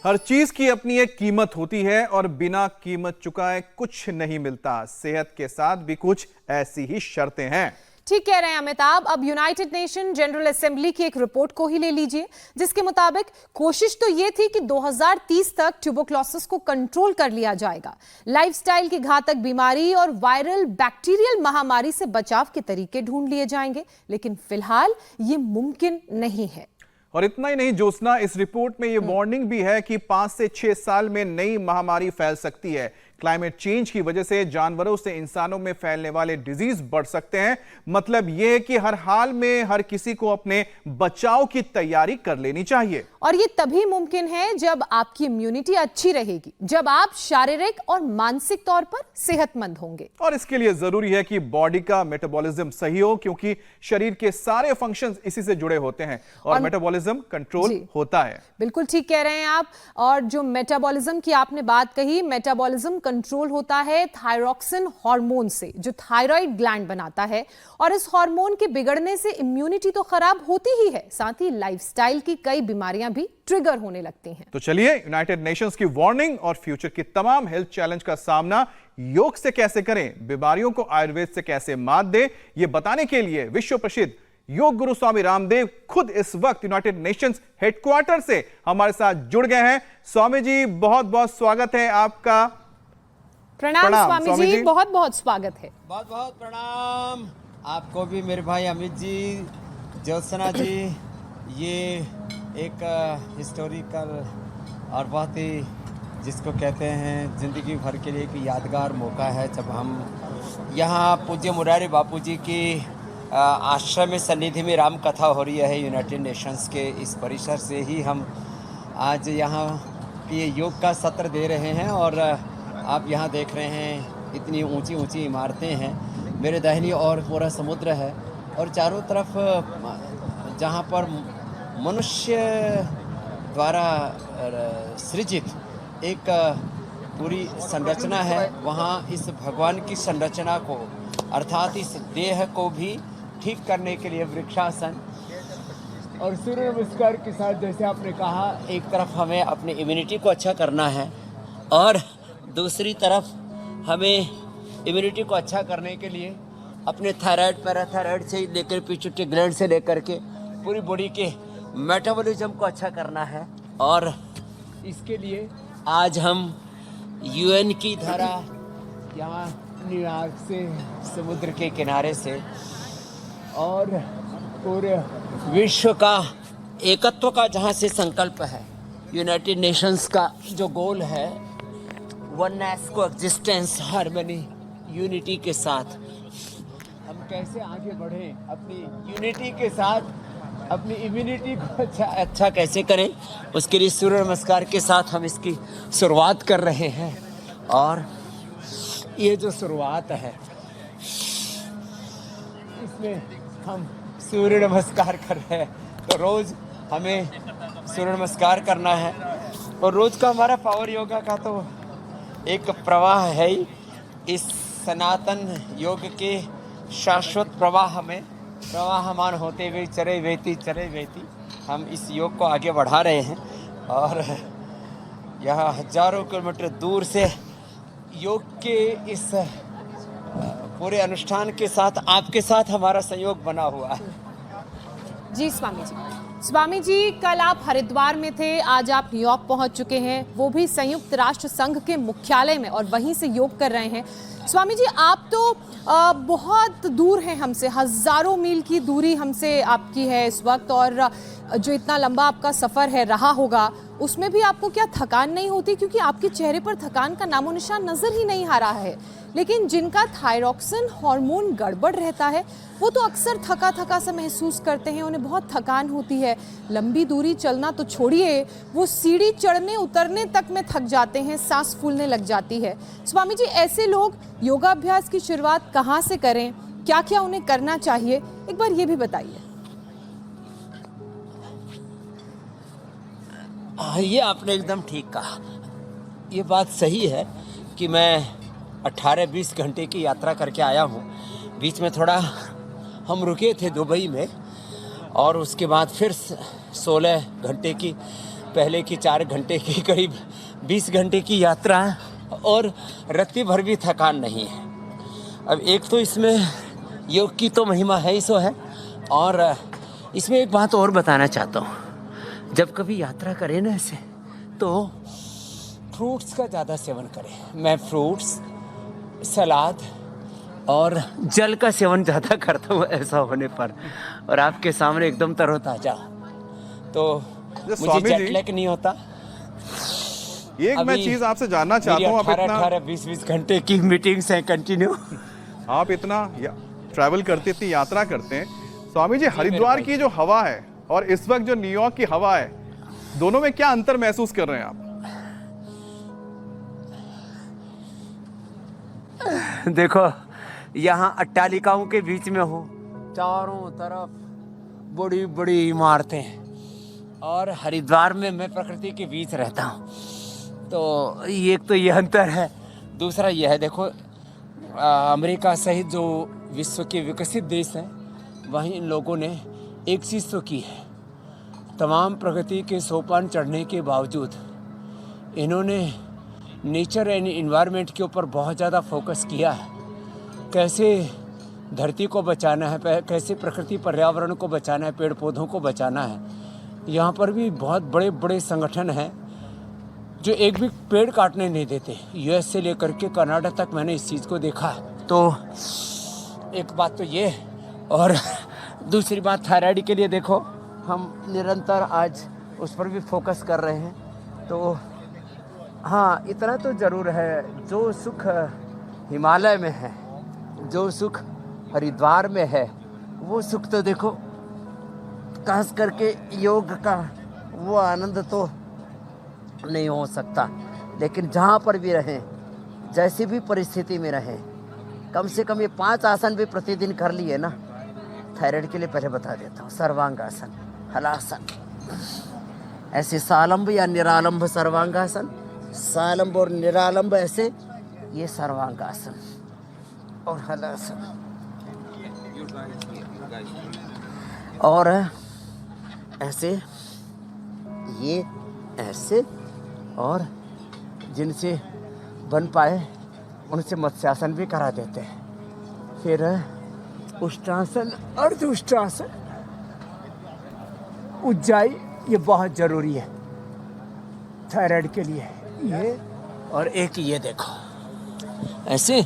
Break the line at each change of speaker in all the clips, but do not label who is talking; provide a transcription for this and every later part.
हर चीज की अपनी एक कीमत होती है और बिना कीमत चुकाए कुछ नहीं मिलता। सेहत के साथ भी कुछ ऐसी ही शर्तें हैं।
ठीक कह रहे हैं अमिताभ। अब यूनाइटेड नेशन जनरल असेंबली की एक रिपोर्ट को ही ले लीजिए, जिसके मुताबिक कोशिश तो ये थी कि 2030 तक ट्यूबरक्लोसिस को कंट्रोल कर लिया जाएगा। लाइफस्टाइल की घातक बीमारी और वायरल बैक्टीरियल महामारी से बचाव के तरीके ढूंढ लिए जाएंगे, लेकिन फिलहाल ये मुमकिन नहीं है।
और इतना ही नहीं ज्योत्सना, इस रिपोर्ट में ये वार्निंग भी है कि 5 से 6 साल में नई महामारी फैल सकती है। क्लाइमेट चेंज की वजह से जानवरों से इंसानों में फैलने वाले डिजीज बढ़ सकते हैं। मतलब यह है कि हर हाल में हर किसी को अपने बचाव की तैयारी कर लेनी चाहिए।
और ये तभी मुमकिन है जब आपकी इम्यूनिटी अच्छी रहेगी, जब आप शारीरिक और मानसिक तौर पर सेहतमंद होंगे।
और इसके लिए जरूरी है कि बॉडी का मेटाबॉलिज्म सही हो, क्योंकि शरीर के सारे फंक्शंस इसी से जुड़े होते हैं और मेटाबॉलिज्म कंट्रोल होता है।
बिल्कुल ठीक कह रहे हैं आप। और जो मेटाबॉलिज्म की आपने बात कही, मेटाबॉलिज्म कंट्रोल होता है थायरॉक्सिन हार्मोन से, जो थायराइड ग्लैंड बनाता है। और इस हार्मोन के बिगड़ने से इम्यूनिटी तो खराब होती ही है, साथ ही लाइफस्टाइल की कई बीमारियां भी ट्रिगर होने लगती हैं।
तो चलिए, यूनाइटेड नेशंस की वार्निंग और फ्यूचर की तमाम हेल्थ चैलेंज का सामना योग से कैसे करें, बीमारियों को आयुर्वेद से कैसे मात दें, यह बताने के लिए विश्व प्रसिद्ध योग गुरु स्वामी रामदेव खुद इस वक्त यूनाइटेड नेशंस हेडक्वार्टर से हमारे साथ जुड़ गए हैं। स्वामी जी, बहुत बहुत स्वागत है आपका।
प्रणाम स्वामी जी, बहुत बहुत स्वागत है।
बहुत बहुत प्रणाम आपको भी मेरे भाई अमित जी, ज्योत्सना जी। ये एक हिस्टोरिकल और बहुत ही, जिसको कहते हैं ज़िंदगी भर के लिए एक यादगार मौका है, जब हम यहाँ पूज्य मुरारी बापू जी की आश्रम में सन्निधि में राम कथा हो रही है। यूनाइटेड नेशंस के इस परिसर से ही हम आज यहाँ ये योग का सत्र दे रहे हैं। और आप यहाँ देख रहे हैं इतनी ऊंची ऊंची इमारतें हैं, मेरे दाहिनी ओर पूरा समुद्र है, और चारों तरफ जहाँ पर मनुष्य द्वारा सृजित एक पूरी संरचना है, वहाँ इस भगवान की संरचना को, अर्थात इस देह को भी ठीक करने के लिए वृक्षासन और सूर्य नमस्कार के साथ, जैसे आपने कहा, एक तरफ हमें अपनी इम्यूनिटी को अच्छा करना है और दूसरी तरफ हमें इम्यूनिटी को अच्छा करने के लिए अपने थायराइड, पैराथायराइड से लेकर पिट्यूटरी ग्लैंड से लेकर के पूरी बॉडी के मेटाबॉलिज्म को अच्छा करना है। और इसके लिए आज हम यूएन की धारा यहाँ न्यूयॉर्क से, समुद्र के किनारे से, और पूरे विश्व का एकत्व का जहाँ से संकल्प है, यूनाइटेड नेशंस का जो गोल है, वननेस, कोएग्जिस्टेंस, हार्मनी, यूनिटी के साथ हम कैसे आगे बढ़ें, अपनी यूनिटी के साथ अपनी इम्यूनिटी को अच्छा कैसे करें, उसके लिए सूर्य नमस्कार के साथ हम इसकी शुरुआत कर रहे हैं। और ये जो शुरुआत है, इसमें हम सूर्य नमस्कार कर रहे हैं, तो रोज़ हमें सूर्य नमस्कार करना है। और रोज़ का हमारा पावर योगा का तो एक प्रवाह है ही, इस सनातन योग के शाश्वत प्रवाह में प्रवाहमान होते हुए चले वेती हम इस योग को आगे बढ़ा रहे हैं। और यहाँ हजारों किलोमीटर दूर से योग के इस पूरे अनुष्ठान के साथ आपके साथ हमारा संयोग बना हुआ है।
जी स्वामी जी, कल आप हरिद्वार में थे, आज आप न्यूयॉर्क पहुंच चुके हैं, वो भी संयुक्त राष्ट्र संघ के मुख्यालय में, और वहीं से योग कर रहे हैं। स्वामी जी, आप तो बहुत दूर हैं हमसे, हजारों मील की दूरी हमसे आपकी है इस वक्त, और जो इतना लंबा आपका सफ़र है रहा होगा, उसमें भी आपको क्या थकान नहीं होती? क्योंकि आपके चेहरे पर थकान का नामो निशान नज़र ही नहीं आ रहा है। लेकिन जिनका थायरॉक्सिन हार्मोन गड़बड़ रहता है, वो तो अक्सर थका थका सा महसूस करते हैं, उन्हें बहुत थकान होती है। लंबी दूरी चलना तो छोड़िए, वो सीढ़ी चढ़ने उतरने तक में थक जाते हैं, सांस फूलने लग जाती है। स्वामी जी, ऐसे लोग योगाभ्यास की शुरुआत कहाँ से करें, क्या क्या उन्हें करना चाहिए, एक बार ये भी बताइए।
ये आपने एकदम ठीक कहा। ये बात सही है कि मैं 18-20 घंटे की यात्रा करके आया हूँ। बीच में थोड़ा हम रुके थे दुबई में, और उसके बाद फिर 16 घंटे की पहले की 4 घंटे की करीब 20 घंटे की यात्रा है और रत्ती भर भी थकान नहीं है। अब एक तो इसमें योग की तो महिमा है ही सो है, और इसमें एक बात और बताना चाहता हूँ। जब कभी यात्रा करें ना ऐसे, तो फ्रूट्स का ज़्यादा सेवन करें। मैं फ्रूट्स, सलाद और जल का सेवन ज़्यादा करता हूँ ऐसा होने पर, और आपके सामने एकदम तरोताजा, तो मुझे जेट लैग नहीं होता।
एक मैं चीज आपसे जानना चाहता हूँ,
18-20 घंटे की मीटिंग्स हैं कंटिन्यू।
आप इतना ट्रैवल करते, इतनी यात्रा करते हैं, स्वामी जी हरिद्वार की जो हवा है और इस वक्त जो न्यूयॉर्क की हवा है, दोनों में क्या अंतर महसूस कर रहे हैं आप?
देखो, यहाँ अट्टालिकाओं के बीच में हो, चारों तरफ बड़ी बड़ी इमारतें हैं, और हरिद्वार में मैं प्रकृति के बीच रहता हूँ। तो एक तो ये अंतर है। दूसरा यह है, देखो अमेरिका सहित जो विश्व के विकसित देश हैं, वहीं इन लोगों ने एक चीज़ तो की है, तमाम प्रगति के सोपान चढ़ने के बावजूद इन्होंने नेचर एंड एनवायरनमेंट के ऊपर बहुत ज़्यादा फोकस किया है। कैसे धरती को बचाना है, कैसे प्रकृति पर्यावरण को बचाना है, पेड़ पौधों को बचाना है। यहाँ पर भी बहुत बड़े बड़े संगठन हैं जो एक भी पेड़ काटने नहीं देते। यूएस से लेकर के कनाडा तक मैंने इस चीज़ को देखा है। तो एक बात तो ये, और दूसरी बात थायराइड के लिए देखो, हम निरंतर आज उस पर भी फोकस कर रहे हैं। तो हाँ, इतना तो ज़रूर है, जो सुख हिमालय में है, जो सुख हरिद्वार में है, वो सुख तो देखो खास करके योग का वो आनंद तो नहीं हो सकता। लेकिन जहाँ पर भी रहें, जैसी भी परिस्थिति में रहें, कम से कम ये 5 आसन भी प्रतिदिन कर लिए ना। थायराइड के लिए पहले बता देता हूँ, सर्वांगासन, हलासन, ऐसे सालंब या निरालंब सर्वांगासन, सालंब और निरालंब ऐसे, ये सर्वांगासन और हलासन, और ऐसे, ये ऐसे, और जिनसे बन पाए उनसे मत्स्यासन भी करा देते हैं। फिर उष्ट्रासन, अर्ध उष्ट्रासन, उज्जाई, ये बहुत ज़रूरी है थायराइड के लिए, ये। और एक ये देखो, ऐसे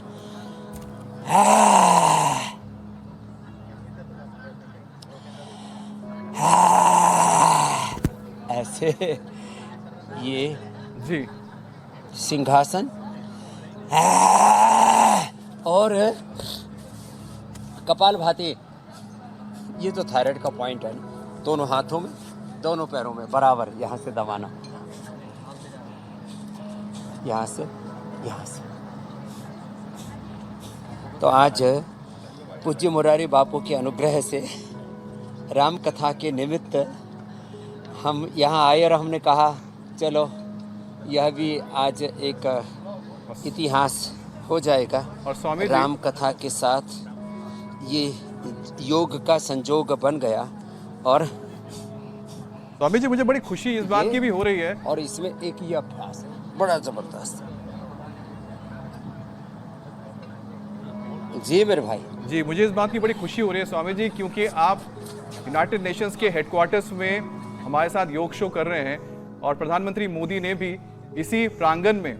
ऐसे, ये
जी
सिंहासन, और कपालभाति, ये तो थायराइड का पॉइंट है ना। दोनों हाथों में, दोनों पैरों में बराबर, यहाँ से दबाना, यहाँ से, यहाँ से। तो आज पूज्य मुरारी बापू के अनुग्रह से राम कथा के निमित्त हम यहाँ आए, और हमने कहा चलो यह भी आज एक इतिहास हो जाएगा।
और स्वामी
राम कथा के साथ ये योग का संजोग बन गया। और
स्वामी जी, मुझे बड़ी खुशी इस बात की भी हो रही है,
और इसमें एक ही अभ्यास है बड़ा जबरदस्त। जी मेरे भाई
जी, मुझे इस बात की बड़ी खुशी हो रही है स्वामी जी, क्योंकि आप यूनाइटेड नेशंस के हेडक्वार्टर्स में हमारे साथ योग शो कर रहे हैं, और प्रधानमंत्री मोदी ने भी इसी प्रांगण में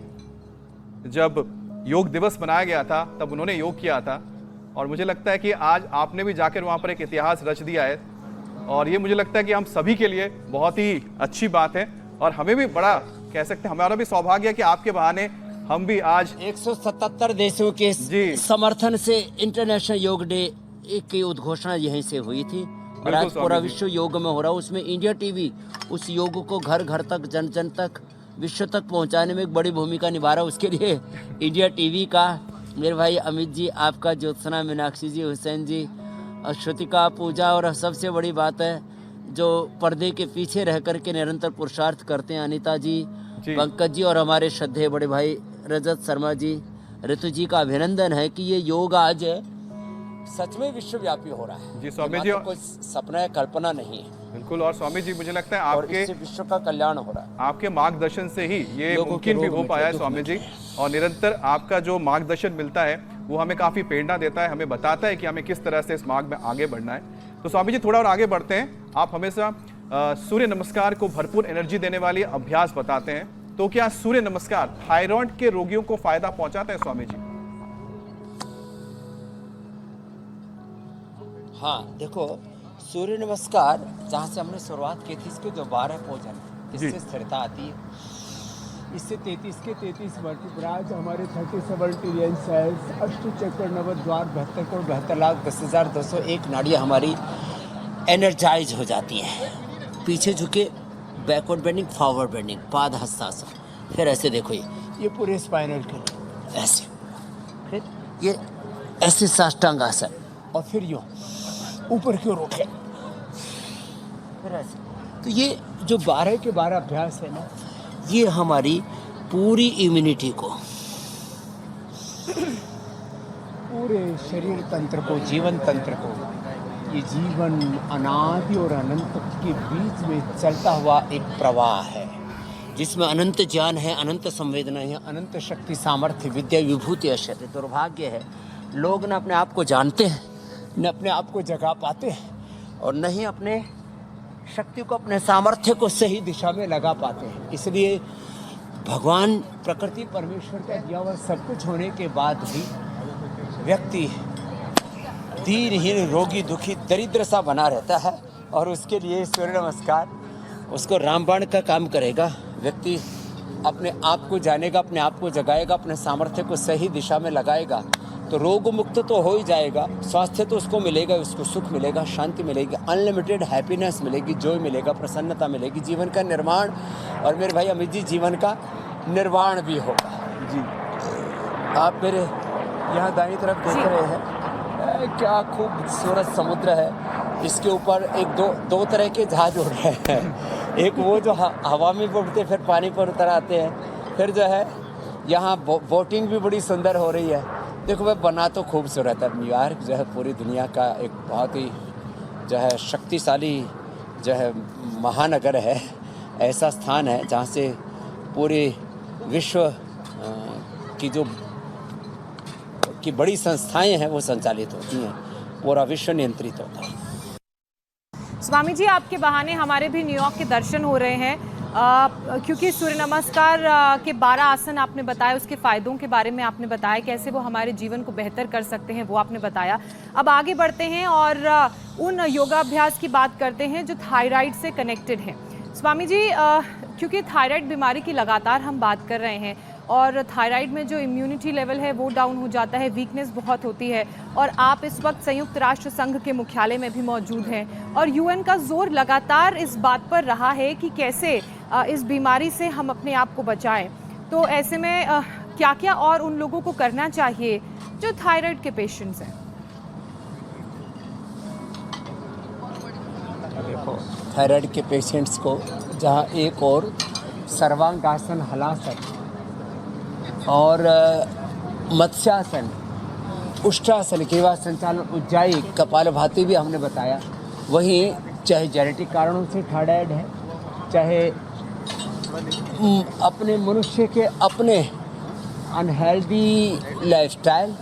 जब योग दिवस मनाया गया था तब उन्होंने योग किया था। और मुझे लगता है कि आज आपने भी जाकर वहाँ पर एक इतिहास रच दिया है, और ये मुझे लगता है कि हम सभी के लिए बहुत ही अच्छी बात है, और हमें भी बड़ा कह सकते हैं, हमारा भी सौभाग्य है कि आपके बहाने हम भी आज
177 देशों के समर्थन से इंटरनेशनल योग डे की उद्घोषणा यहीं से हुई थी, और आज पूरा विश्व योग में हो रहा है। उसमें इंडिया टीवी उस योग को घर घर तक, जन जन तक, विश्व तक पहुंचाने में एक बड़ी भूमिका निभा रहा है। उसके लिए इंडिया टीवी का मेरे भाई अमित जी, आपका ज्योत्सना, मीनाक्षी जी, हुसैन जी, श्रुतिका, पूजा, और सबसे बड़ी बात है जो पर्दे के पीछे रह कर के निरंतर पुरुषार्थ करते हैं, अनीता जी, पंकज जी, और हमारे श्रद्धेय बड़े भाई रजत शर्मा जी, ऋतु जी का अभिनंदन है कि ये योग आज सच में विश्वव्यापी हो रहा है।
जी स्वामी जी,
कोई सपना या कल्पना नहीं है।
बिल्कुल। और स्वामी जी मुझे लगता है
और
आपके
इससे विश्व का कल्याण हो रहा है।
आपके मार्गदर्शन से ही ये
लोगों
मुमकिन
के
भी
रोग
हो
मिटे,
पाया है
दुख
स्वामी
मिटे।
जी। और निरंतर आपका जो मार्गदर्शन मिलता है वो हमें काफी प्रेरणा देता है, हमें बताता है कि हमें किस तरह से इस मार्ग में आगे बढ़ना है। तो स्वामी जी थोड़ा और आगे बढ़ते हैं। आप हमेशा सूर्य नमस्कार को भरपूर एनर्जी देने वाली अभ्यास बताते हैं, तो क्या सूर्य नमस्कार थायराइड के रोगियों को फायदा पहुंचाता है स्वामी जी?
हाँ देखो, सूर्य नमस्कार जहाँ से हमने शुरुआत की थी, इसके जो 12 भोजन, इससे स्थिरता आती है। इससे 33 के 33 वर्टिब्राज, हमारे 37 ट्रिलियन सेल्स, अष्टचक्र, नवद्वार, 72 करोड़ 72 लाख 10,201 नाड़ियाँ हमारी एनर्जाइज हो जाती हैं। पीछे झुके बैकवर्ड बेंडिंग, फॉरवर्ड बेंडिंग, पाद हस्तासन, फिर ऐसे देखो ये पूरे स्पाइनल के लिए ऐसे, फिर ये ऐसे साष्टांग आसन, और फिर यूँ ऊपर की ओर उठे, फिर ऐसे। तो ये जो 12 के 12 अभ्यास है ना, ये हमारी पूरी इम्यूनिटी को, पूरे शरीर तंत्र को, जीवन तंत्र को, ये जीवन अनादि और अनंत के बीच में चलता हुआ एक प्रवाह है, जिसमें अनंत ज्ञान है, अनंत संवेदनाएं हैं, अनंत शक्ति, सामर्थ्य, विद्या, विभूति, ऐश्वर्य। दुर्भाग्य है लोग न अपने आप को जानते हैं, न अपने आप को जगा पाते हैं, और न ही अपने शक्ति को, अपने सामर्थ्य को सही दिशा में लगा पाते हैं। इसलिए भगवान, प्रकृति, परमेश्वर का दिया हुआ सब कुछ होने के बाद भी व्यक्ति दीनहीन, रोगी, दुखी, दरिद्र सा बना रहता है, और उसके लिए सूर्य नमस्कार उसको रामबाण का काम करेगा। व्यक्ति अपने आप को जानेगा, अपने आप को जगाएगा, अपने सामर्थ्य को सही दिशा में लगाएगा, तो रोग मुक्त तो हो ही जाएगा, स्वास्थ्य तो उसको मिलेगा, उसको सुख मिलेगा, शांति मिलेगी, अनलिमिटेड हैप्पीनेस मिलेगी, जॉय मिलेगा, प्रसन्नता मिलेगी, जीवन का निर्माण, और मेरे भाई अमित जी, जीवन का निर्वाण भी होगा। जी, आप मेरे यहाँ दाईं तरफ देख रहे हैं, क्या खूबसूरत समुद्र है। इसके ऊपर दो तरह के जहाज उड़ रहे हैं। एक वो जो हवा में उड़ते फिर पानी पर उतर आते हैं, फिर जो है यहाँ बोटिंग भी बड़ी सुंदर हो रही है। देखो भाई, बना तो खूबसूरत है। न्यूयॉर्क जो है पूरी दुनिया का एक बहुत ही जो है शक्तिशाली जो है महानगर है, ऐसा स्थान है जहाँ से पूरे विश्व की जो की बड़ी संस्थाएं हैं वो संचालित होती हैं, पूरा विश्व नियंत्रित होता है।
स्वामी जी, आपके बहाने हमारे भी न्यूयॉर्क के दर्शन हो रहे हैं, क्योंकि सूर्य नमस्कार के 12 आसन आपने बताया, उसके फायदों के बारे में आपने बताया, कैसे वो हमारे जीवन को बेहतर कर सकते हैं, वो आपने बताया। अब आगे बढ़ते हैं और उन योगाभ्यास की बात करते हैं जो थायराइड से कनेक्टेड हैं। स्वामी जी, क्योंकि थायराइड बीमारी की लगातार हम बात कर रहे हैं, और थायराइड में जो इम्यूनिटी लेवल है वो डाउन हो जाता है, वीकनेस बहुत होती है, और आप इस वक्त संयुक्त राष्ट्र संघ के मुख्यालय में भी मौजूद हैं, और यूएन का जोर लगातार इस बात पर रहा है कि कैसे इस बीमारी से हम अपने आप को बचाएं। तो ऐसे में क्या क्या और उन लोगों को करना चाहिए जो थायराइड के पेशेंट्स हैं?
देखो, थायराइड के पेशेंट्स को जहाँ एक और सर्वांगासन, हलासन और मत्स्यासन, उष्टासन, केवा संचालन, उज्जाई, कपालभाति भी हमने बताया। वहीं चाहे जेनेटिक कारणों से थायराइड है, चाहे अपने मनुष्य के अपने unhealthy lifestyle,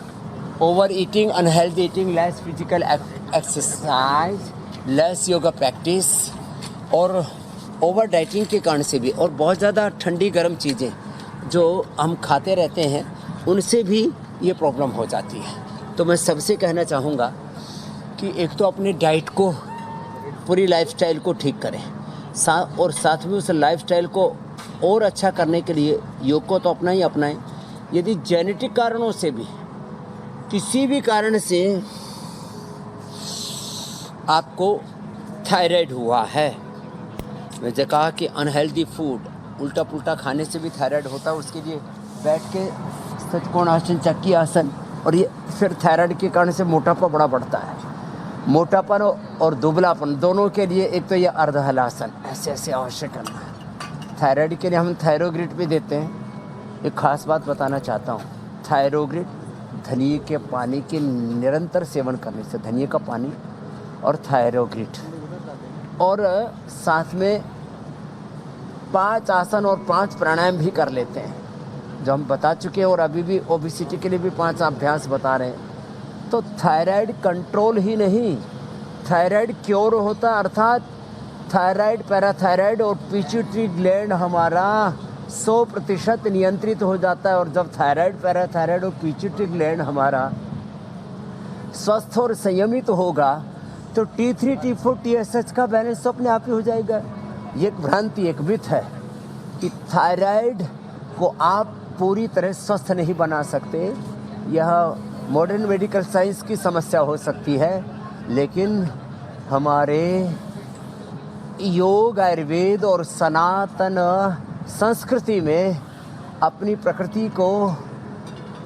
over eating, unhealthy eating, less physical exercise, less yoga practice, और ओवर डाइटिंग के कारण से भी, और बहुत ज़्यादा ठंडी गर्म चीज़ें जो हम खाते रहते हैं, उनसे भी ये प्रॉब्लम हो जाती है। तो मैं सबसे कहना चाहूँगा कि एक तो अपने डाइट को, पूरी लाइफस्टाइल को ठीक करें, और साथ में उस लाइफस्टाइल को और अच्छा करने के लिए योग को तो अपना ही अपनाएं। यदि जेनेटिक कारणों से भी, किसी भी कारण से आपको थायराइड हुआ है, मैंने कहा कि अनहेल्दी फूड, उल्टा पुल्टा खाने से भी थायराइड होता है। उसके लिए बैठ के षटकोण आसन, चक्की आसन, और ये फिर थायराइड के कारण से मोटापा बड़ा बढ़ता है। मोटापन और दुबलापन दोनों के लिए एक तो ये अर्धहलासन ऐसे ऐसे अवश्य करना है। थायराइड के लिए हम थायरोग्रिड भी देते हैं। एक खास बात बताना चाहता हूँ, थायरोग्रिड धनिए के पानी के निरंतर सेवन करने से, धनिए का पानी और थायरोग्रिड और साथ में 5 आसन और 5 प्राणायाम भी कर लेते हैं जो हम बता चुके हैं, और अभी भी ओबेसिटी के लिए भी 5 अभ्यास बता रहे हैं। तो थायराइड कंट्रोल ही नहीं, थायराइड क्योर होता, अर्थात थायराइड, पैराथायराइड और पिट्यूटरी ग्लैंड हमारा 100% नियंत्रित हो जाता है। और जब थायराइड, पैराथायराइड और पिट्यूटरी ग्लैंड हमारा स्वस्थ और संयमित होगा तो T3, T4, TSH का बैलेंस तो अपने आप ही हो जाएगा। ये एक भ्रांति, एक मिथ है कि थायराइड को आप पूरी तरह स्वस्थ नहीं बना सकते। यह मॉडर्न मेडिकल साइंस की समस्या हो सकती है, लेकिन हमारे योग, आयुर्वेद और सनातन संस्कृति में अपनी प्रकृति को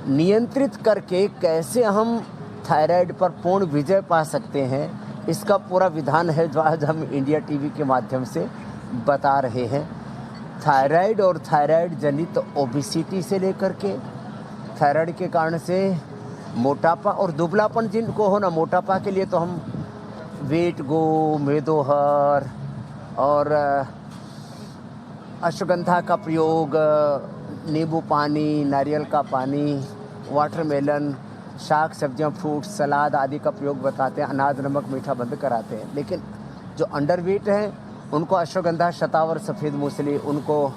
नियंत्रित करके कैसे हम थायराइड पर पूर्ण विजय पा सकते हैं, इसका पूरा विधान है जो आज हम इंडिया टीवी के माध्यम से बता रहे हैं। थायराइड और थायराइड जनित ओबेसिटी से लेकर के थायराइड के कारण से मोटापा और दुबलापन जिनको हो ना, मोटापा के लिए तो हम वेट गो, मेदोहर और अश्वगंधा का प्रयोग, नींबू पानी, नारियल का पानी, वाटरमेलन, शाक सब्जियां, फ्रूट्स, सलाद आदि का प्रयोग बताते हैं। अनाज, नमक, मीठा बंद कराते हैं। लेकिन जो अंडरवेट हैं उनको अश्वगंधा, शतावर, सफ़ेद मूसली, उनको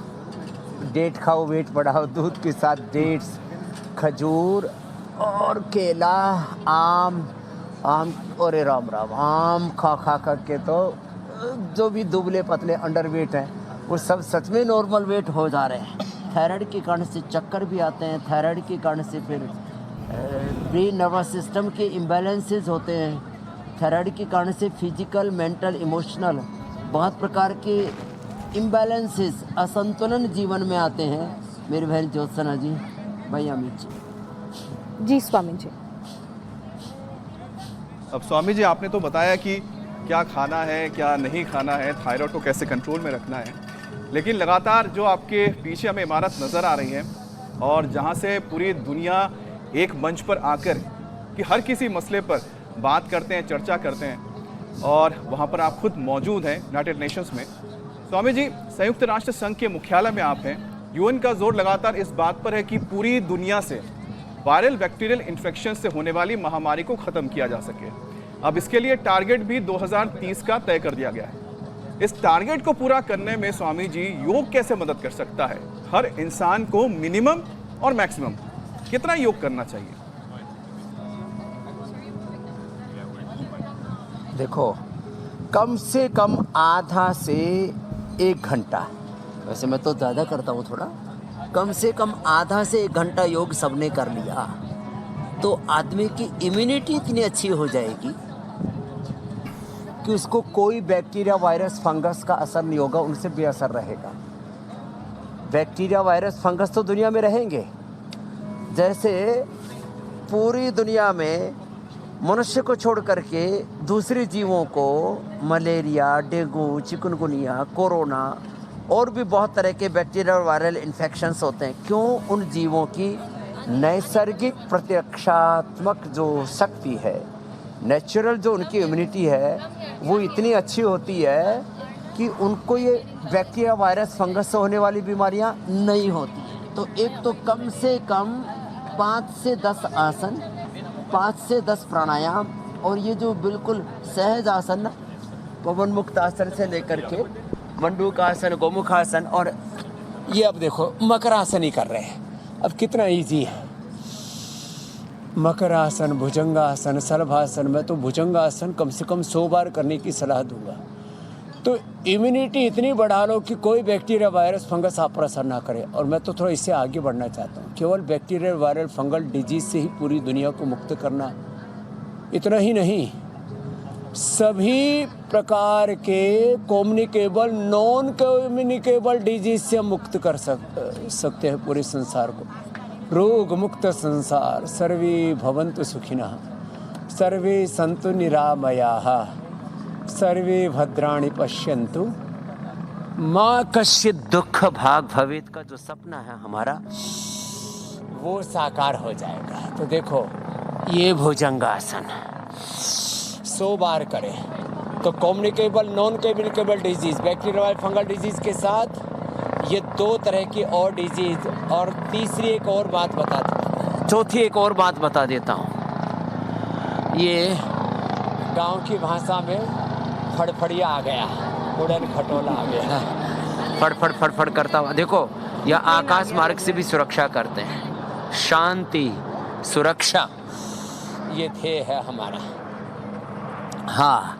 डेट खाओ, वेट बढ़ाओ, दूध के साथ डेट्स, खजूर और केला, आम और राम आम खा के तो जो भी दुबले पतले अंडरवेट हैं वो सब सच में नॉर्मल वेट हो जा रहे हैं। थायराइड के कारण से चक्कर भी आते हैं, थायराइड के कारण से फिर ब्रेन नर्वस सिस्टम के इम्बैलेंसेस होते हैं, थायराइड के कारण से फिजिकल, मेंटल, इमोशनल बहुत प्रकार के इम्बैलेंसेस, असंतुलन जीवन में आते हैं। मेरी बहन ज्योत्सना जी, भाई अमित
जी। स्वामी जी,
अब स्वामी जी आपने तो बताया कि क्या खाना है, क्या नहीं खाना है, थायराइड को कैसे कंट्रोल में रखना है, लेकिन लगातार जो आपके पीछे हमें इमारत नज़र आ रही है और जहां से पूरी दुनिया एक मंच पर आकर कि हर किसी मसले पर बात करते हैं, चर्चा करते हैं, और वहां पर आप खुद मौजूद हैं यूनाइटेड नेशंस में। स्वामी जी, संयुक्त राष्ट्र संघ के मुख्यालय में आप हैं। यूएन का जोर लगातार इस बात पर है कि पूरी दुनिया से वायरल बैक्टीरियल इन्फेक्शन से होने वाली महामारी को ख़त्म किया जा सके। अब इसके लिए टारगेट भी 2030 का तय कर दिया गया है। इस टारगेट को पूरा करने में स्वामी जी योग कैसे मदद कर सकता है? हर इंसान को मिनिमम और मैक्सिमम कितना योग करना चाहिए?
देखो, कम से कम आधा से 1 घंटा, वैसे मैं तो ज़्यादा करता हूँ थोड़ा, कम से कम आधा से 1 घंटा योग सबने कर लिया तो आदमी की इम्यूनिटी इतनी अच्छी हो जाएगी कि उसको कोई बैक्टीरिया, वायरस, फंगस का असर नहीं होगा, उनसे बेअसर रहेगा। बैक्टीरिया, वायरस, फंगस तो दुनिया में रहेंगे। जैसे पूरी दुनिया में मनुष्य को छोड़ करके दूसरे जीवों को मलेरिया, डेंगू, चिकनगुनिया, कोरोना और भी बहुत तरह के बैक्टीरिया और वायरल इन्फेक्शंस होते हैं। क्यों? उन जीवों की नैसर्गिक प्रतिरक्षात्मक जो शक्ति है, नेचुरल जो उनकी इम्यूनिटी है, वो इतनी अच्छी होती है कि उनको ये बैक्टीरिया, वायरस, फंगस से होने वाली बीमारियां नहीं होती। तो एक तो कम से कम 5 से 10 आसन, 5 से 10 प्राणायाम, और ये जो बिल्कुल सहज आसन, पवन मुक्त आसन से लेकर के मंडूकासन, गोमुखासन, और ये अब देखो मकरासन ही कर रहे हैं। अब कितना इजी है मकरासन, भुजंगासन, शलभासन। मैं तो भुजंगासन कम से कम 100 बार करने की सलाह दूंगा। तो इम्यूनिटी इतनी बढ़ा लो कि कोई बैक्टीरिया, वायरस, फंगस आप पर असर ना करे। और मैं तो थोड़ा इससे आगे बढ़ना चाहता हूँ। केवल बैक्टीरियल, वायरल, फंगल डिजीज से ही पूरी दुनिया को मुक्त करना, इतना ही नहीं, सभी प्रकार के कम्युनिकेबल, नॉन कम्युनिकेबल डिजीज से हम मुक्त कर सकते हैं पूरे संसार को। रोग मुक्त संसार, सर्वे भवन्तु सुखिनः, सर्वे सन्तु निरामयाः, सर्वे भद्राणि पश्यन्तु माँ कश्चित् दुख भाग भवेत् का जो सपना है हमारा, वो साकार हो जाएगा। तो देखो, ये भुजंगासन 100 बार करें, तो communicable non communicable disease, bacterial fungal disease के साथ ये 2 तरह की और डिजीज, और तीसरी एक और बात चौथी एक और बात बता देता हूँ। ये गांव की भाषा में फड़फड़िया आ गया, उड़न खटोला आ गया, फड़फड़ फड़फड़ करता हुआ। देखो यह आकाश मार्ग से भी सुरक्षा करते हैं, शांति सुरक्षा ये ध्येय है हमारा। हाँ,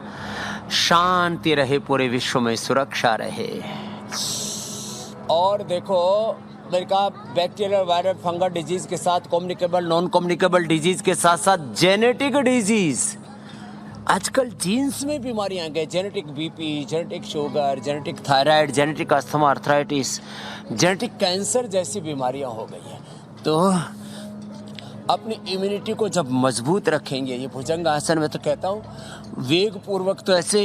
शांति रहे पूरे विश्व में, सुरक्षा रहे। और देखो मैंने कहा बैक्टीरियल वायरल फंगल डिजीज के साथ कम्युनिकेबल नॉन कम्युनिकेबल डिजीज के साथ साथ जेनेटिक डिजीज। आजकल जीन्स में बीमारियां आ गई, genetic BP, genetic sugar, genetic thyroid, genetic asthma, arthritis, genetic cancer जैसी बीमारियां हो गई हैं। तो अपनी इम्यूनिटी को जब मजबूत रखेंगे, ये भुजंग आसन में तो कहता हूँ वेग पूर्वक तो ऐसे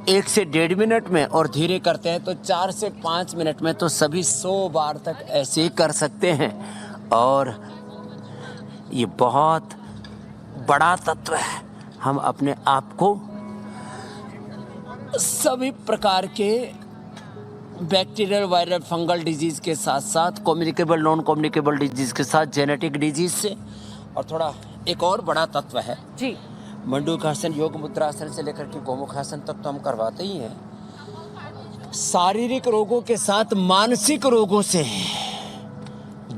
1 से 1.5 मिनट में, और धीरे करते हैं तो 4 से 5 मिनट में, तो सभी 100 बार तक ऐसे ही कर सकते हैं। और ये बहुत बड़ा तत्व है। हम अपने आप को सभी प्रकार के बैक्टीरियल वायरल फंगल डिजीज के साथ साथ कम्युनिकेबल नॉन कम्युनिकेबल डिजीज के साथ जेनेटिक डिजीज से, और थोड़ा एक और बड़ा तत्व है
जी,
मंडूकासन, योग मुद्रासन से लेकर के गोमुखासन तक तो हम करवाते ही हैं। शारीरिक रोगों के साथ मानसिक रोगों से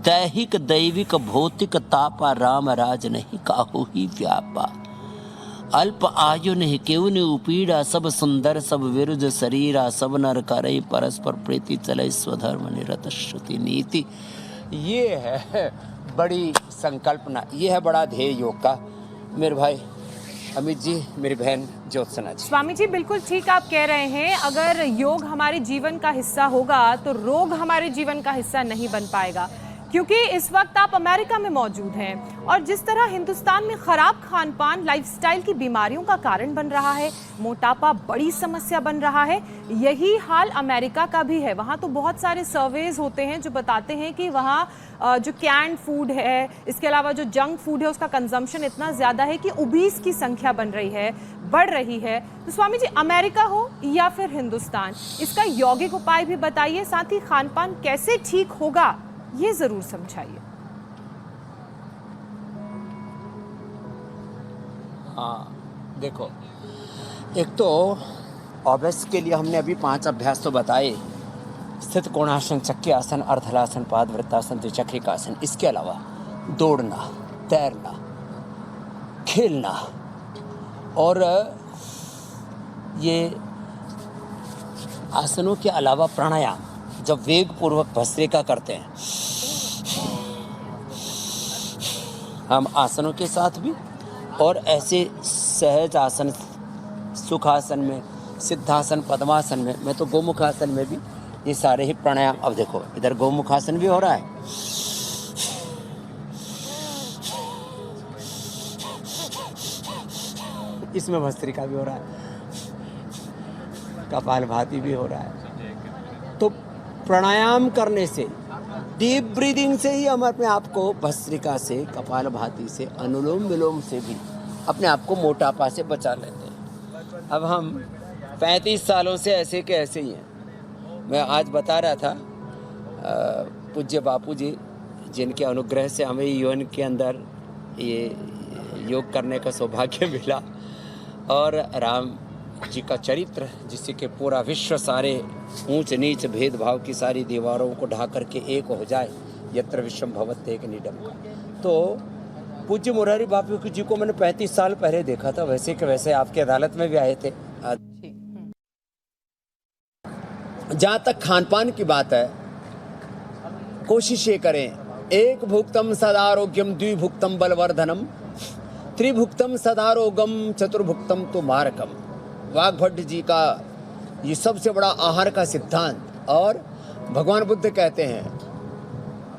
दैहिक दैविक भौतिक तापा राम राज नहीं काहू ही व्यापा। अल्प आयु नहीं केहू ने उपीड़ा, सब सुंदर सब विरुद्ध शरीरा, सब नर करई परस्पर प्रीति चले स्वधर्म निरत श्रुति नीति। ये है बड़ी संकल्पना, ये है बड़ा ध्येय योग का। मेरे भाई अमित जी, मेरी बहन ज्योत्सना जी।
स्वामी जी बिल्कुल ठीक आप कह रहे हैं। अगर योग हमारे जीवन का हिस्सा होगा तो रोग हमारे जीवन का हिस्सा नहीं बन पाएगा, क्योंकि इस वक्त आप अमेरिका में मौजूद हैं और जिस तरह हिंदुस्तान में खराब खान पान लाइफस्टाइल की बीमारियों का कारण बन रहा है, मोटापा बड़ी समस्या बन रहा है, यही हाल अमेरिका का भी है। वहाँ तो बहुत सारे सर्वेज होते हैं जो बताते हैं कि वहाँ जो कैंड फूड है, इसके अलावा जो जंक फूड है, उसका कंजम्पशन इतना ज़्यादा है कि ओबीस की संख्या बढ़ रही है। तो स्वामी जी, अमेरिका हो या फिर हिंदुस्तान, इसका यौगिक उपाय भी बताइए, साथ ही खान पान कैसे ठीक होगा ये जरूर समझाइए।
हाँ देखो, एक तो ऑब्वियस के लिए हमने अभी 5 अभ्यास तो बताए, स्थित कोणासन, चक्की आसन, अर्धलासन, पाद वृत्तासन, द्विचक्रिका आसन। इसके अलावा दौड़ना, तैरना, खेलना, और ये आसनों के अलावा प्राणायाम, जब वेग पूर्वक भस्त्रिका करते हैं हम आसनों के साथ भी, और ऐसे सहज आसन, सुखासन में, सिद्धासन, पद्मासन में, मैं तो गोमुखासन में भी ये सारे ही प्राणायाम। अब देखो इधर गोमुखासन भी हो रहा है, इसमें भस्त्रिका भी हो रहा है, कपालभाति भी हो रहा है। तो प्राणायाम करने से, डीप ब्रीदिंग से ही हम अपने आप को भस्त्रिका से, कपालभाति से, अनुलोम विलोम से भी अपने आप को मोटापा से बचा लेते हैं। अब हम 35 सालों से ऐसे के ऐसे ही हैं। मैं आज बता रहा था पूज्य बापू जी, जिनके अनुग्रह से हमें यूएन के अंदर ये योग करने का सौभाग्य मिला, और राम जी का चरित्र, जिससे कि पूरा विश्व सारे ऊंच नीच भेदभाव की सारी दीवारों को ढा करके एक हो जाए, यत्र विश्वम भवत्येक एक निडम का। तो पूज्य मुरारी बापू जी को मैंने 35 साल पहले देखा था, वैसे के वैसे आपके अदालत में भी आए थे। जहाँ तक खान पान की बात है, कोशिश ये करें, 1 भुक्तम सदारोग्यम, 2 भुक्तम बलवर्धनम, 3 भुक्तम सदारोगम, 4 भुक्तम तो मारकम। वाग्भट जी का ये सबसे बड़ा आहार का सिद्धांत। और भगवान बुद्ध कहते हैं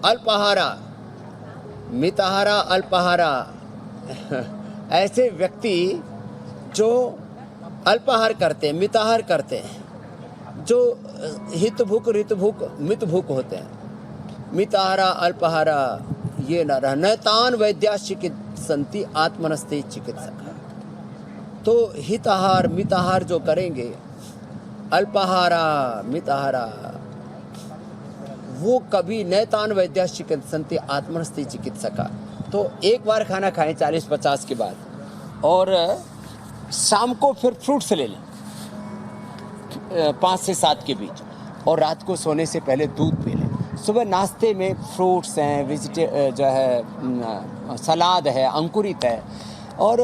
अल्पाहारा, मिताहारा, अल्पाहारा। ऐसे व्यक्ति जो अल्पाहार करते हैं, मिताहार करते हैं, जो हितभुक, ऋतभुक, मितभुक होते हैं। मिताहारा, अल्पाहारा ये न रहना, तान वैद्या चिकित्सन्ति आत्मनस्ते चिकित्सक। तो हिताहार मिताहार जो करेंगे, अल्पाहारा मिताहारा, वो कभी नैतान वैद्या चिकित्सन्ति आत्मनस्ति चिकित्सका। तो एक बार खाना खाएं 40-50 के बाद, और शाम को फिर फ्रूट्स ले लें 5 से 7 के बीच, और रात को सोने से पहले दूध पी लें। सुबह नाश्ते में फ्रूट्स हैं, जो है सलाद है, अंकुरित है, और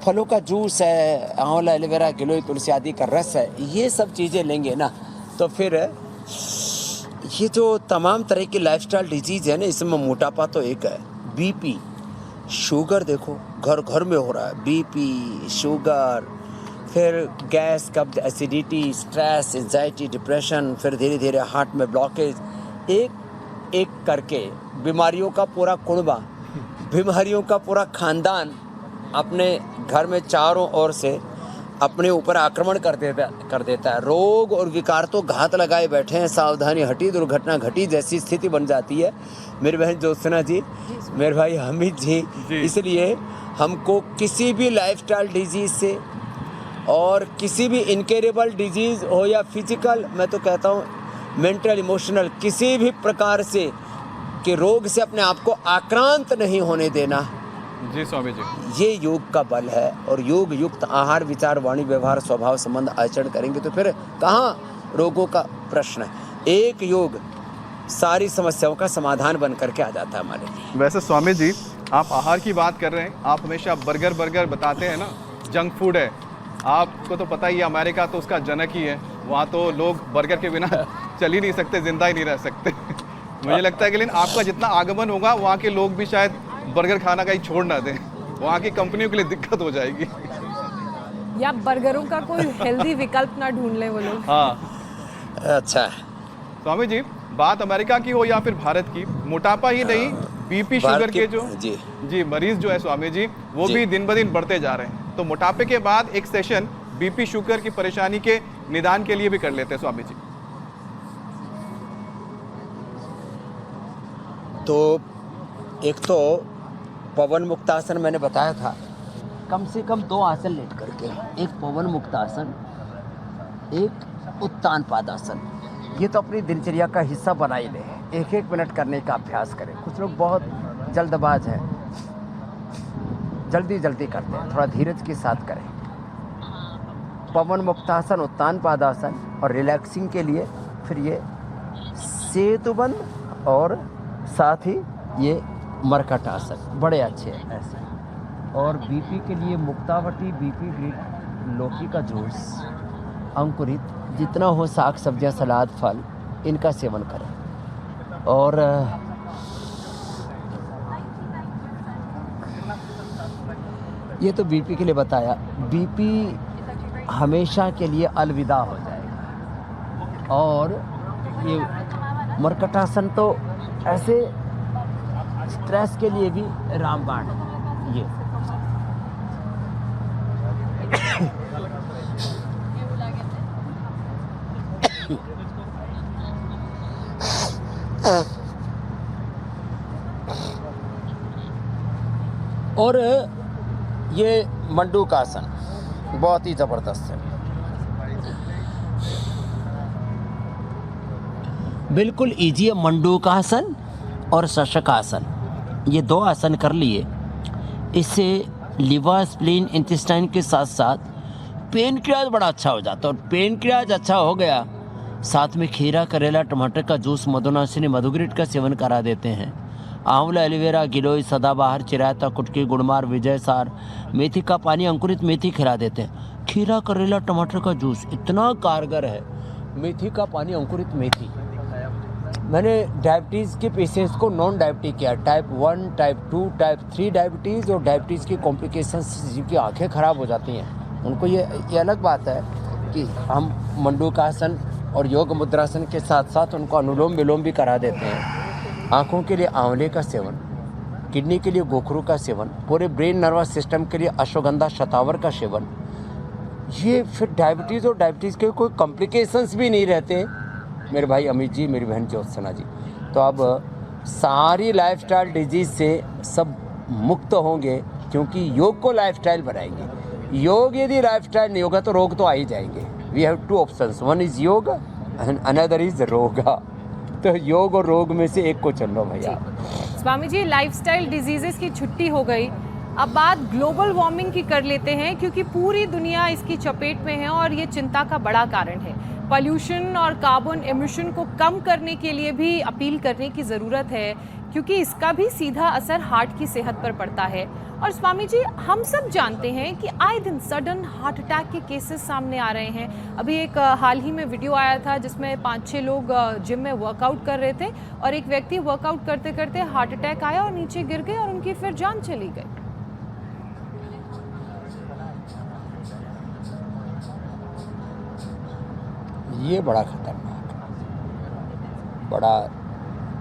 फलों का जूस है, आंवला, एलोवेरा, गिलोय, तुलसी आदि का रस है। ये सब चीज़ें लेंगे ना, तो फिर ये जो तमाम तरह की लाइफस्टाइल डिजीज़ है ना, इसमें मोटापा तो एक है, बीपी, शुगर देखो घर घर में हो रहा है, बीपी, शुगर, फिर गैस, कब्ज, एसिडिटी, स्ट्रेस, एंजाइटी, डिप्रेशन, फिर धीरे धीरे हार्ट में ब्लॉकेज, एक एक करके बीमारियों का पूरा कुनबा, बीमारियों का पूरा खानदान अपने घर में चारों ओर से अपने ऊपर आक्रमण कर देता है। रोग और विकार तो घात लगाए बैठे हैं, सावधानी हटी दुर्घटना घटी जैसी स्थिति बन जाती है। मेरी बहन ज्योत्सना जी, मेरे भाई हमीद जी, इसलिए हमको किसी भी लाइफस्टाइल डिजीज़ से और किसी भी इनकेरेबल डिजीज़ हो या फिजिकल, मैं तो कहता हूँ मेंटल, इमोशनल, किसी भी प्रकार से के रोग से अपने आप को आक्रांत नहीं होने देना।
जी स्वामी जी,
ये योग का बल है। और योग युक्त आहार, विचार, वाणी, व्यवहार, स्वभाव, संबंध, आचरण करेंगे तो फिर कहाँ रोगों का प्रश्न है। एक योग सारी समस्याओं का समाधान बन करके आ जाता है हमारे लिए।
वैसे स्वामी जी, आप आहार की बात कर रहे हैं, आप हमेशा बर्गर बताते हैं ना, जंक फूड है। आपको तो पता ही है, अमेरिका तो उसका जनक ही है, वहाँ तो लोग बर्गर के बिना चल ही नहीं सकते, जिंदा ही नहीं रह सकते। मुझे लगता है कि लेकिन आपका जितना आगमन होगा, वहाँ के लोग भी शायद बर्गर खाना कहीं छोड़ ना दें, वहाँ की कंपनियों के लिए दिक्कत हो जाएगी।
या बर्गरों का कोई हेल्दी विकल्प ना ढूंढ लें वो लोग।
हाँ,
अच्छा
स्वामी जी, बात अमेरिका की हो या फिर भारत की, मोटापा ही नहीं, बीपी शुगर के जो जी मरीज जो है स्वामी जी, वो भी दिन ब दिन बढ़ते जा रहे हैं। तो मोटापे के बाद एक सेशन बीपी शुगर की परेशानी के निदान के लिए भी कर लेते हैं स्वामी जी।
तो एक तो पवन मुक्तासन मैंने बताया था, कम से कम 2 आसन लेट करके, एक पवन मुक्तासन, एक उत्तान पादासन। ये तो अपनी दिनचर्या का हिस्सा बना ही लें, 1-1 मिनट करने का अभ्यास करें। कुछ लोग बहुत जल्दबाज हैं, जल्दी करते हैं, थोड़ा धीरज के साथ करें। पवन मुक्तासन, उत्तान पादासन, और रिलैक्सिंग के लिए फिर ये सेतुबंद और साथ ही ये मरकट आसन, बड़े अच्छे हैं ऐसे। और बीपी के लिए मुक्तावटी, बीपी ग्रीन, लौकी का जूस, अंकुरित, जितना हो साग सब्जियां, सलाद, फल, इनका सेवन करें। और ये तो बीपी के लिए बताया। बीपी हमेशा के लिए अलविदा हो जाएगा। और ये मरकटासन तो ऐसे स्ट्रेस के लिए भी रामबाण है ये। और ये मंडूकासन बहुत ही जबरदस्त है, बिल्कुल इजी है। मंडूकासन और शशकासन, ये 2 आसन कर लिए, इससे लिवर, स्प्लीन, इंटेस्टाइन के साथ साथ पेनक्रियाज बड़ा अच्छा हो जाता है। और पेनक्रियाज अच्छा हो गया, साथ में खीरा, करेला, टमाटर का जूस, मधुनाशिनी, मधुग्रिट का सेवन करा देते हैं। आंवला, एलोवेरा, गिलोय, सदाबहार, चिरायता, कुटकी, गुड़मार, विजयसार, मेथी का पानी, अंकुरित मेथी खिला देते हैं। खीरा, करेला, टमाटर का जूस इतना कारगर है। मेथी का पानी, अंकुरित मेथी। मैंने डायबिटीज़ के पेशेंट्स को नॉन डायबिटीज किया, टाइप 1, टाइप 2, टाइप 3 डायबिटीज़ और डायबिटीज़ की कॉम्प्लिकेशंस, जिनकी आंखें ख़राब हो जाती हैं, उनको ये अलग बात है कि हम मंडूकासन और योग मुद्रासन के साथ साथ उनको अनुलोम विलोम भी करा देते हैं। आँखों के लिए आंवले का सेवन, किडनी के लिए गोखरू का सेवन, पूरे ब्रेन नर्वस सिस्टम के लिए अश्वगंधा, शतावर का सेवन। ये फिर डायबिटीज़ और डायबिटीज़ के कोई कॉम्प्लिकेशंस भी नहीं रहते मेरे भाई अमित जी, मेरी बहन ज्योत्सना जी। तो अब सारी लाइफस्टाइल डिजीज़ से सब मुक्त होंगे, क्योंकि योग को लाइफस्टाइल बनाएंगे। योग यदि लाइफस्टाइल नहीं होगा तो रोग तो आ ही जाएंगे। We have two options, one is yoga and another is roga. तो योग और रोग में से एक को चुन लो भैया।
स्वामी जी, लाइफस्टाइल डिजीजेस की छुट्टी हो गई, अब बात ग्लोबल वार्मिंग की कर लेते हैं, क्योंकि पूरी दुनिया इसकी चपेट में है और ये चिंता का बड़ा कारण है। पॉल्यूशन और कार्बन एमिशन को कम करने के लिए भी अपील करने की ज़रूरत है, क्योंकि इसका भी सीधा असर हार्ट की सेहत पर पड़ता है। और स्वामी जी, हम सब जानते हैं कि आए दिन सडन हार्ट अटैक के केसेस सामने आ रहे हैं। अभी एक हाल ही में वीडियो आया था जिसमें 5-6 लोग जिम में वर्कआउट कर रहे थे और एक व्यक्ति वर्कआउट करते करते हार्ट अटैक आया और नीचे गिर गए और उनकी फिर जान चली गई।
ये बड़ा खतरनाक, बड़ा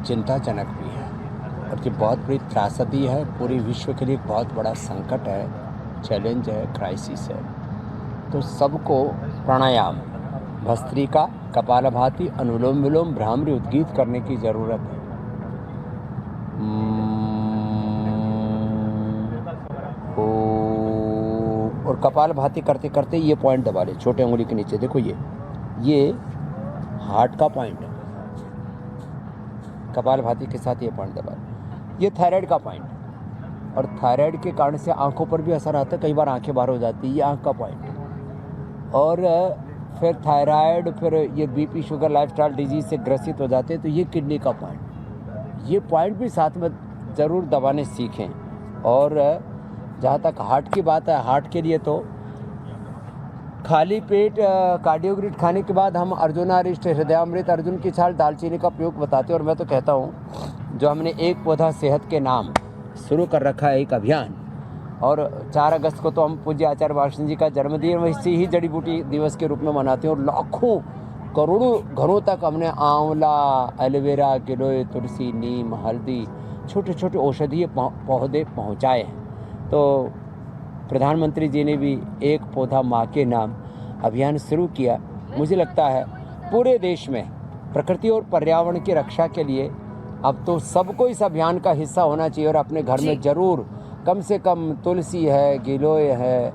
चिंताजनक भी है और ये बहुत बड़ी त्रासदी है। पूरे विश्व के लिए एक बहुत बड़ा संकट है, चैलेंज है, क्राइसिस है। तो सबको प्राणायाम, भस्त्रिका, कपालभाति, अनुलोम विलोम, भ्रामरी, उद्गीत करने की ज़रूरत है। और कपालभाति करते करते ये पॉइंट दबा ले, छोटे उंगली के नीचे देखो, ये हार्ट का पॉइंट है। कपालभाति के साथ ये पॉइंट दबा, ये थायराइड का पॉइंट, और थायराइड के कारण से आंखों पर भी असर आता है, कई बार आंखें बाहर हो जाती है, ये आंख का पॉइंट। और फिर थायराइड, फिर ये बीपी, शुगर, लाइफस्टाइल डिजीज से ग्रसित हो जाते हैं, तो ये किडनी का पॉइंट। ये पॉइंट भी साथ में ज़रूर दबाने सीखें। और जहाँ तक हार्ट की बात है, हार्ट के लिए तो खाली पेट कार्डियोग्रिड खाने के बाद हम अर्जुनारिष्ट, हृदयामृत, अर्जुन की छाल, दालचीनी का प्रयोग बताते हैं। और मैं तो कहता हूँ, जो हमने एक पौधा सेहत के नाम शुरू कर रखा है, एक अभियान, और 4 अगस्त को तो हम पूज्य आचार्य वाष्णेय जी का जन्मदिन वैसे ही जड़ी बूटी दिवस के रूप में मनाते हैं। और लाखों करोड़ों घरों तक हमने आंवला, एलोवेरा, गिलोय, तुलसी, नीम, हल्दी, छोटे छोटे औषधीय पौधे पहुँचाए हैं। तो प्रधानमंत्री जी ने भी एक पौधा माँ के नाम अभियान शुरू किया। मुझे लगता है पूरे देश में प्रकृति और पर्यावरण की रक्षा के लिए अब तो सबको इस अभियान का हिस्सा होना चाहिए। और अपने घर में जरूर कम से कम तुलसी है, गिलोय है,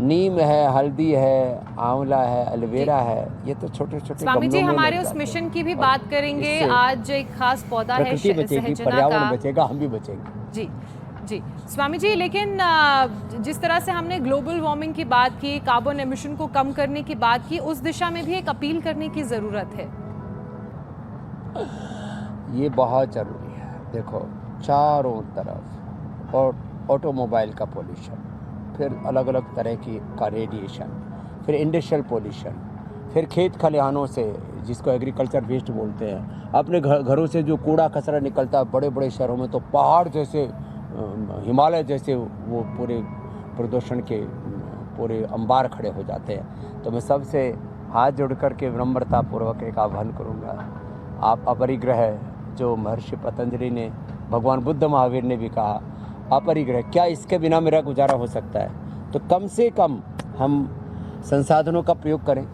नीम है, हल्दी है, आंवला है, एलोवेरा है, ये तो छोटे छोटे
स्वामी जी, हमारे उस मिशन की भी बात करेंगे। आज एक खास पौधा है
बचेगी, पर्यावरण बचेगा, हम भी बचेंगे।
जी जी स्वामी जी, लेकिन जिस तरह से हमने ग्लोबल वार्मिंग की बात की, कार्बन एमिशन को कम करने की बात की, उस दिशा में भी एक अपील करने की ज़रूरत है।
ये बहुत ज़रूरी है। देखो, चारों तरफ और ऑटोमोबाइल का पोल्यूशन, फिर अलग अलग तरह का रेडिएशन, फिर इंडस्ट्रियल पोल्यूशन, फिर खेत खलिहानों से, जिसको एग्रीकल्चर वेस्ट बोलते हैं, अपने घरों से जो कूड़ा कचरा निकलता है, बड़े बड़े शहरों में तो पहाड़ जैसे, हिमालय जैसे वो पूरे प्रदूषण के पूरे अंबार खड़े हो जाते हैं। तो मैं सबसे हाथ जोड़ करके विनम्रतापूर्वक एक आह्वान करूँगा, आप अपरिग्रह, जो महर्षि पतंजलि ने, भगवान बुद्ध महावीर ने भी कहा, अपरिग्रह, क्या इसके बिना मेरा गुजारा हो सकता है? तो कम से कम हम संसाधनों का प्रयोग करें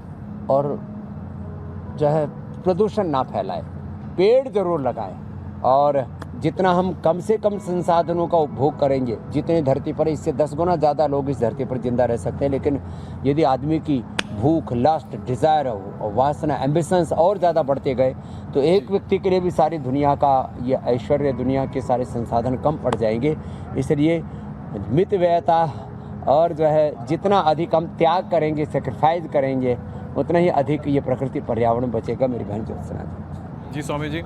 और जो है प्रदूषण ना फैलाएं, पेड़ जरूर लगाएं। और जितना हम कम से कम संसाधनों का उपभोग करेंगे, जितने धरती पर, इससे 10 गुना ज़्यादा लोग इस धरती पर जिंदा रह सकते हैं। लेकिन यदि आदमी की भूख, लस्ट, डिज़ायर, वासना, एम्बिशंस और ज़्यादा बढ़ते गए तो एक व्यक्ति के लिए भी सारी दुनिया का ये ऐश्वर्य, दुनिया के सारे संसाधन कम पड़ जाएंगे। इसलिए मितव्ययता और जो है जितना अधिक हम त्याग करेंगे, सेक्रीफाइस करेंगे, उतना ही अधिक ये प्रकृति पर्यावरण बचेगा। मेरी बहन ज्योत्सना
जी स्वामी जी,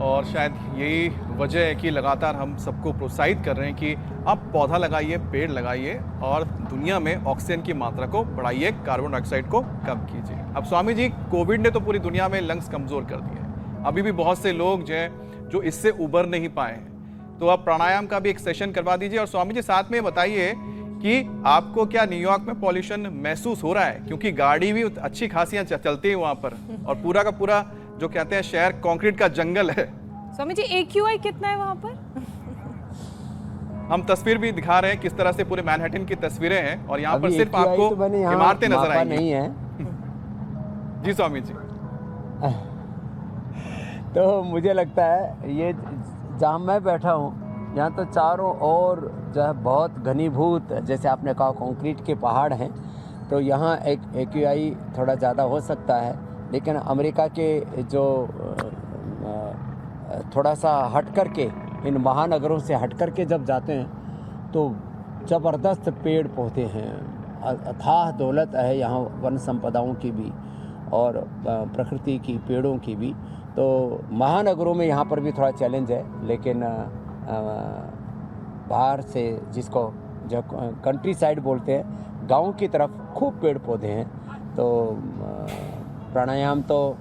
और शायद यही वजह है कि लगातार हम सबको प्रोत्साहित कर रहे हैं कि आप पौधा लगाइए, पेड़ लगाइए और दुनिया में ऑक्सीजन की मात्रा को बढ़ाइए, कार्बन डाइऑक्साइड को कम कीजिए। अब स्वामी जी, कोविड ने तो पूरी दुनिया में लंग्स कमज़ोर कर दिए हैं, अभी भी बहुत से लोग जो हैं जो इससे उबर नहीं पाए हैं, तो आप प्राणायाम का भी एक सेशन करवा दीजिए। और स्वामी जी, साथ में बताइए कि आपको क्या न्यूयॉर्क में पॉल्यूशन महसूस हो रहा है, क्योंकि गाड़ी भी अच्छी खासियाँ चलती है वहाँ पर और पूरा का पूरा जो कहते हैं शहर कंक्रीट का जंगल है।
स्वामी जी, AQI कितना है वहाँ पर?
हम तस्वीर भी दिखा रहे हैं किस तरह से पूरे मैनहट्टन की तस्वीरें हैं और यहाँ पर सिर्फ आपको इमारतें नजर आएंगी।
नहीं है
जी स्वामी जी।
तो मुझे लगता है ये जहाँ मैं बैठा हूँ यहाँ तो चारों ओर जो है बहुत घनीभूत, जैसे आपने कहा कंक्रीट के पहाड़ हैं, तो यहाँ एक AQI थोड़ा ज़्यादा हो सकता है, लेकिन अमेरिका के जो थोड़ा सा हट कर के, इन महानगरों से हट कर के जब जाते हैं तो ज़बरदस्त पेड़ पौधे हैं, अथाह दौलत है यहाँ वन संपदाओं की भी और प्रकृति की, पेड़ों की भी। तो महानगरों में यहाँ पर भी थोड़ा चैलेंज है, लेकिन बाहर से, जिसको जो कंट्री साइड बोलते हैं, गांव की तरफ खूब पेड़ पौधे हैं। तो प्राणायाम तो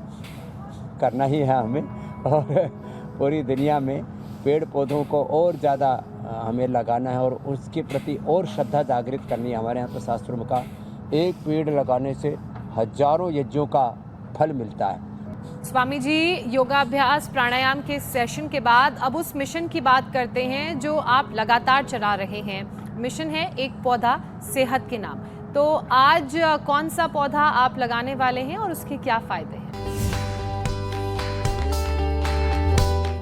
करना ही है हमें, और पूरी दुनिया में पेड़ पौधों को और ज़्यादा हमें लगाना है और उसके प्रति और श्रद्धा जागृत करनी है। हमारे यहाँ तो शास्त्रों में कहा, एक पेड़ लगाने से हजारों यज्ञों का फल मिलता है।
स्वामी जी, योगाभ्यास प्राणायाम के सेशन के बाद अब उस मिशन की बात करते हैं जो आप लगातार चला रहे हैं। मिशन है एक पौधा सेहत के नाम। तो आज कौन सा पौधा आप लगाने वाले हैं और उसके क्या फायदे हैं?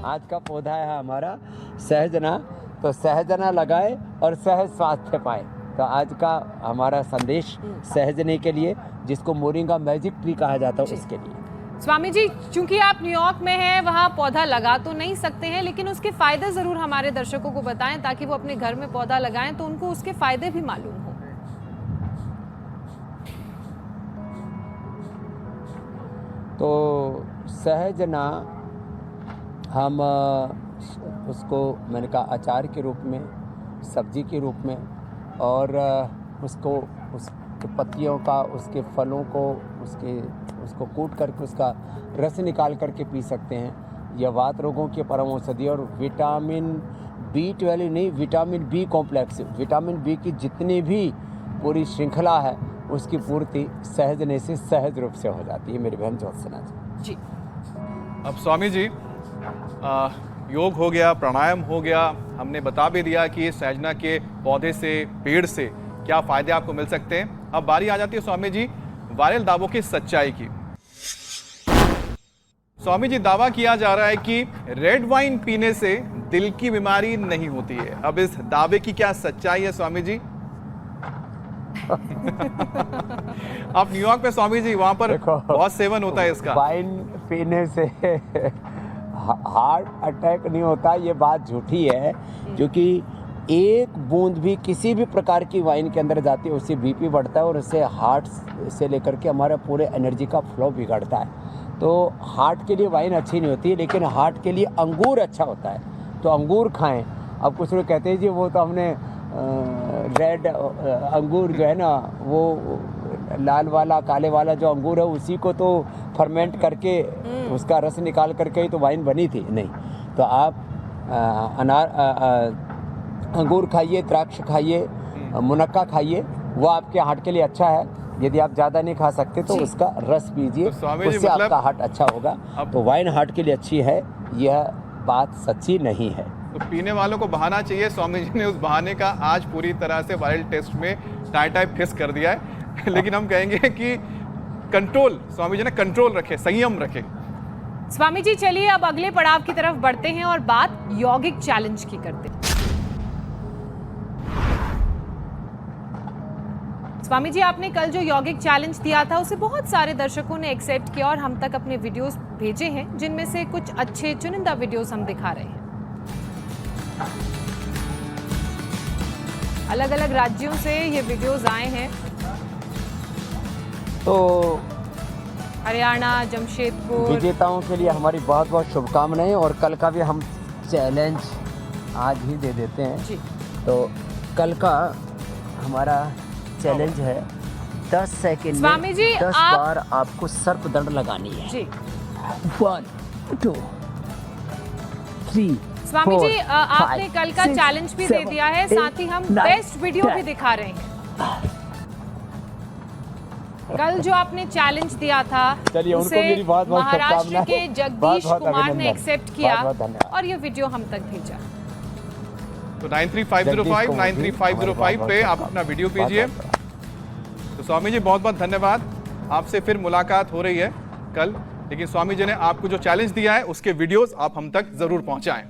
आज का पौधा है हमारा सहजना। तो सहजना लगाए और सहज स्वास्थ्य पाए। तो आज का हमारा संदेश सहजने के लिए, जिसको मोरिंगा मैजिक ट्री कहा जाता है, उसके लिए।
स्वामी जी, चूंकि आप न्यूयॉर्क में हैं, वहाँ पौधा लगा तो नहीं सकते हैं, लेकिन उसके फायदे जरूर हमारे दर्शकों को बताएं ताकि वो अपने घर में पौधा लगाएं तो उनको उसके फायदे भी मालूम हो।
तो सहजना हम उसको, मैंने कहा, अचार के रूप में, सब्जी के रूप में, और उसके पत्तियों का, उसके फलों को, उसको कूट करके उसका रस निकाल करके पी सकते हैं। यह वात रोगों की परम औषधि, और विटामिन B12 नहीं, vitamin B complex, vitamin B की जितनी भी पूरी श्रृंखला है उसकी पूर्ति सहजने से सहज रूप से हो जाती है, मेरी बहन ज्योत्सना
जी।
अब स्वामी जी, योग हो गया, प्राणायाम हो गया, हमने बता भी दिया कि सहजना के पौधे से, पेड़ से क्या फायदे आपको मिल सकते हैं। अब बारी आ जाती है स्वामी जी वायरल दावों की सच्चाई की। स्वामी जी, दावा किया जा रहा है कि रेड वाइन पीने से दिल की बीमारी नहीं होती है। अब इस दावे की क्या सच्चाई है स्वामी जी? आप न्यूयॉर्क में स्वामी जी, वहां पर बहुत सेवन होता है इसका।
वाइन पीने से हार्ट अटैक नहीं होता, ये बात झूठी है, क्योंकि एक बूंद भी किसी भी प्रकार की वाइन के अंदर जाती है उससे BP बढ़ता है और उससे हार्ट से लेकर के हमारे पूरे एनर्जी का फ्लो बिगड़ता है। तो हार्ट के लिए वाइन अच्छी नहीं होती, लेकिन हार्ट के लिए अंगूर अच्छा होता है, तो अंगूर खाएं। अब कुछ लोग कहते हैं जी वो तो हमने रेड अंगूर जो है ना, वो लाल वाला, काले वाला जो अंगूर है उसी को तो फर्मेंट करके उसका रस निकाल करके ही तो वाइन बनी थी। नहीं, तो आप अंगूर खाइए, द्राक्ष खाइए, मुनक्का खाइए, वो आपके हार्ट के लिए अच्छा है। यदि आप ज़्यादा नहीं खा सकते तो उसका रस पीजिए,
तो
उससे आपका हार्ट अच्छा होगा। तो वाइन हार्ट के लिए अच्छी है, यह बात सच्ची नहीं है।
तो पीने वालों को बहाना चाहिए। स्वामी जी ने उस बहाने का आज पूरी तरह से वायरल टेस्ट में टाई फिस कर दिया है। लेकिन हम कहेंगे कि कंट्रोल, स्वामी जी ने कंट्रोल रखे, संयम रखे।
स्वामी जी, चलिए अब अगले पड़ाव की तरफ बढ़ते हैं और बात यौगिक चैलेंज की करते हैं। स्वामी जी, आपने कल जो यौगिक चैलेंज दिया था उसे बहुत सारे दर्शकों ने एक्सेप्ट किया और हम तक अपने वीडियोस भेजे हैं, जिनमें से कुछ अच्छे चुनिंदा वीडियोस हम दिखा रहे हैं। अलग अलग राज्यों से ये वीडियोस आए हैं,
तो
हरियाणा, जमशेदपुर।
विजेताओं के लिए हमारी बहुत बहुत शुभकामनाएं, और कल का भी हम चैलेंज आज ही दे देते हैं
जी।
तो कल का हमारा चैलेंज है 10 सेकंड में
स्वामी जी,
10 बार आपको सर्प दंड लगानी है
जी।
1 2 3
स्वामी
4,
जी, आपने
5,
कल का
6,
चैलेंज भी दे
7,
दिया है,
8,
साथ ही हम
9,
बेस्ट वीडियो भी
10।
दिखा रहे हैं। कल जो आपने चैलेंज दिया था उसे महाराष्ट्र के जगदीश कुमार ने एक्सेप्ट किया और ये वीडियो हम तक भेजा।
तो 93505 93505 पे आप अपना वीडियो भेजिए। तो स्वामी जी, बहुत बहुत धन्यवाद। आपसे फिर मुलाकात हो रही है कल, लेकिन स्वामी जी ने आपको जो चैलेंज दिया है उसके वीडियोस आप हम तक जरूर पहुंचाएं।